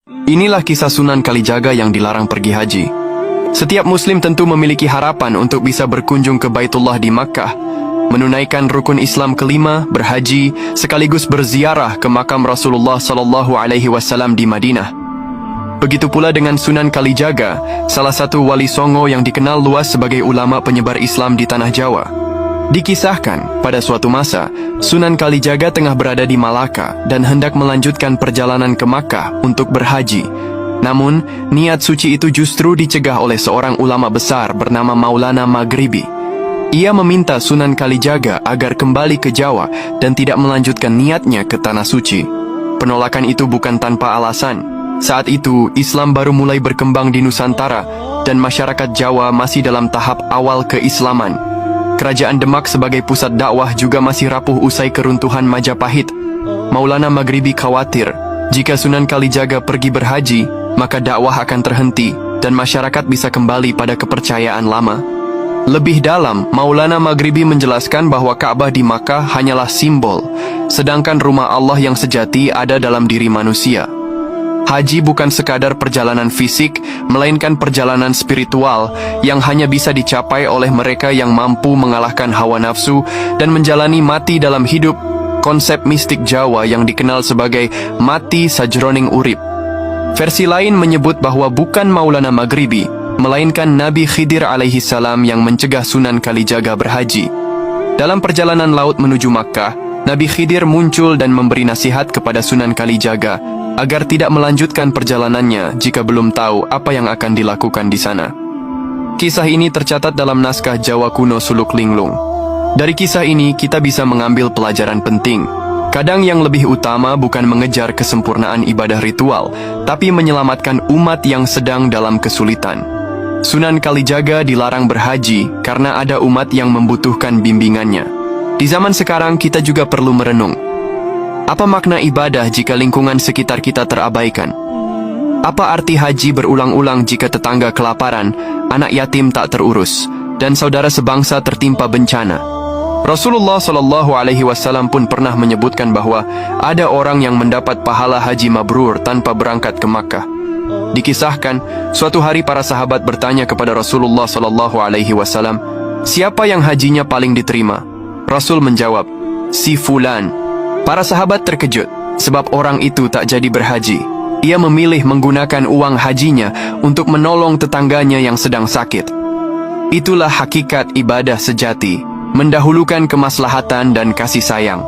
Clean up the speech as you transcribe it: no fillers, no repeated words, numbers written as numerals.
Inilah kisah Sunan Kalijaga yang dilarang pergi haji. Setiap Muslim tentu memiliki harapan untuk bisa berkunjung ke Baitullah di Makkah, menunaikan rukun Islam kelima, berhaji, sekaligus berziarah ke makam Rasulullah SAW di Madinah. Begitu pula dengan Sunan Kalijaga, salah satu wali songo yang dikenal luas sebagai ulama penyebar Islam di tanah Jawa. Dikisahkan, pada suatu masa, Sunan Kalijaga tengah berada di Malaka dan hendak melanjutkan perjalanan ke Makkah untuk berhaji. Namun, niat suci itu justru dicegah oleh seorang ulama besar bernama Maulana Maghribi. Ia meminta Sunan Kalijaga agar kembali ke Jawa dan tidak melanjutkan niatnya ke Tanah Suci. Penolakan itu bukan tanpa alasan. Saat itu, Islam baru mulai berkembang di Nusantara dan masyarakat Jawa masih dalam tahap awal keislaman. Kerajaan Demak sebagai pusat dakwah juga masih rapuh usai keruntuhan Majapahit. Maulana Maghribi khawatir, jika Sunan Kalijaga pergi berhaji, maka dakwah akan terhenti dan masyarakat bisa kembali pada kepercayaan lama. Lebih dalam, Maulana Maghribi menjelaskan bahwa Ka'bah di Makkah hanyalah simbol, sedangkan rumah Allah yang sejati ada dalam diri manusia. Haji bukan sekadar perjalanan fisik, melainkan perjalanan spiritual yang hanya bisa dicapai oleh mereka yang mampu mengalahkan hawa nafsu dan menjalani mati dalam hidup, konsep mistik Jawa yang dikenal sebagai mati sajroning urip. Versi lain menyebut bahwa bukan Maulana Maghribi, melainkan Nabi Khidir alaihi salam yang mencegah Sunan Kalijaga berhaji. Dalam perjalanan laut menuju Makkah, Nabi Khidir muncul dan memberi nasihat kepada Sunan Kalijaga agar tidak melanjutkan perjalanannya jika belum tahu apa yang akan dilakukan di sana. Kisah ini tercatat dalam naskah Jawa kuno Suluk Linglung. Dari kisah ini kita bisa mengambil pelajaran penting. Kadang yang lebih utama bukan mengejar kesempurnaan ibadah ritual, tapi menyelamatkan umat yang sedang dalam kesulitan. Sunan Kalijaga dilarang berhaji karena ada umat yang membutuhkan bimbingannya. Di zaman sekarang kita juga perlu merenung. Apa makna ibadah jika lingkungan sekitar kita terabaikan? Apa arti haji berulang-ulang jika tetangga kelaparan, anak yatim tak terurus, dan saudara sebangsa tertimpa bencana? Rasulullah SAW pun pernah menyebutkan bahwa ada orang yang mendapat pahala haji mabrur tanpa berangkat ke Makkah. Dikisahkan, suatu hari para sahabat bertanya kepada Rasulullah SAW, siapa yang hajinya paling diterima? Rasul menjawab, si fulan. Para sahabat terkejut, sebab orang itu tak jadi berhaji. Ia memilih menggunakan uang hajinya untuk menolong tetangganya yang sedang sakit. Itulah hakikat ibadah sejati, mendahulukan kemaslahatan dan kasih sayang.